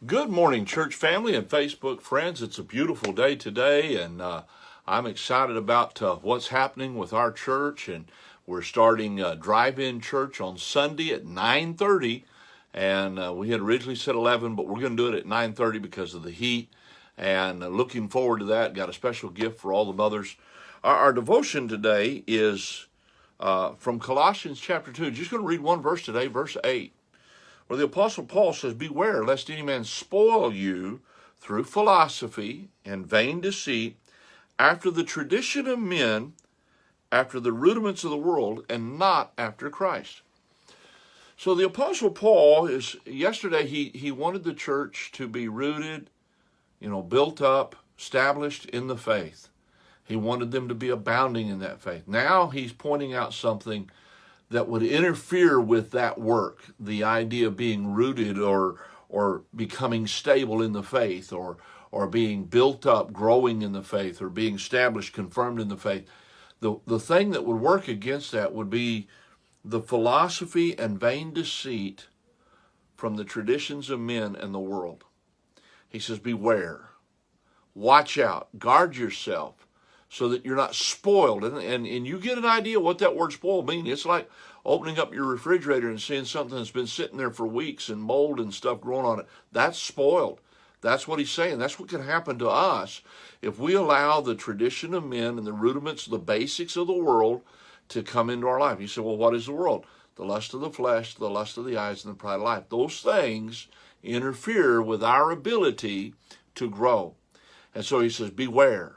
Good morning, church family and Facebook friends. It's a beautiful day today, and I'm excited about what's happening with our church. And we're starting drive-in church on Sunday at 9:30, and we had originally said 11, but we're going to do it at 9:30 because of the heat. And looking forward to that. Got a special gift for all the mothers. Our devotion today is from Colossians chapter 2. Just going to read one verse today, verse 8. Where the Apostle Paul says, "Beware lest any man spoil you through philosophy and vain deceit, after the tradition of men, after the rudiments of the world, and not after Christ." So the Apostle Paul yesterday he wanted the church to be rooted, built up, established in the faith. He wanted them to be abounding in that faith. Now he's pointing out something that would interfere with that work, the idea of being rooted or becoming stable in the faith, or being built up, growing in the faith, or being established, confirmed in the faith. The thing that would work against that would be the philosophy and vain deceit from the traditions of men and the world. He says, beware, watch out, guard yourself, so that you're not spoiled. And you get an idea what that word spoiled means. It's like opening up your refrigerator and seeing something that's been sitting there for weeks and mold and stuff growing on it. That's spoiled. That's what he's saying. That's what can happen to us if we allow the tradition of men and the rudiments, the basics of the world to come into our life. You say, well, what is the world? The lust of the flesh, the lust of the eyes, and the pride of life. Those things interfere with our ability to grow. And so he says, beware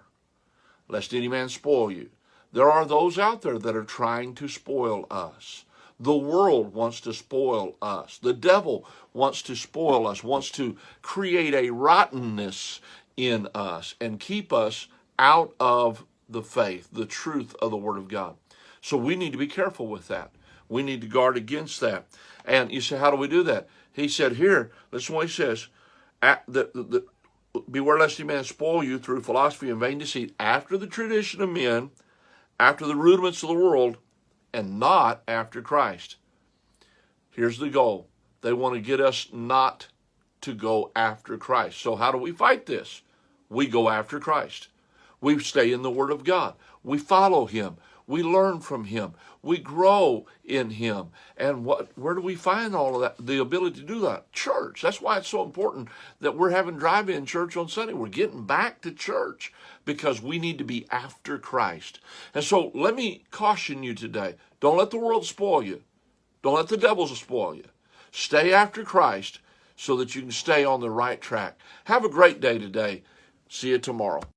lest any man spoil you. There are those out there that are trying to spoil us. The world wants to spoil us. The devil wants to spoil us, wants to create a rottenness in us and keep us out of the faith, the truth of the Word of God. So we need to be careful with that. We need to guard against that. And you say, how do we do that? He said here, listen to what he says, beware lest any man spoil you through philosophy and vain deceit, after the tradition of men, after the rudiments of the world, and not after Christ. Here's the goal. They want to get us not to go after Christ. So how do we fight this? We go after Christ. We stay in the Word of God. We follow Him. We learn from Him. We grow in Him. And where do we find all of that? The ability to do that? Church. That's why it's so important that we're having drive-in church on Sunday. We're getting back to church because we need to be after Christ. And so let me caution you today. Don't let the world spoil you. Don't let the devils spoil you. Stay after Christ so that you can stay on the right track. Have a great day today. See you tomorrow.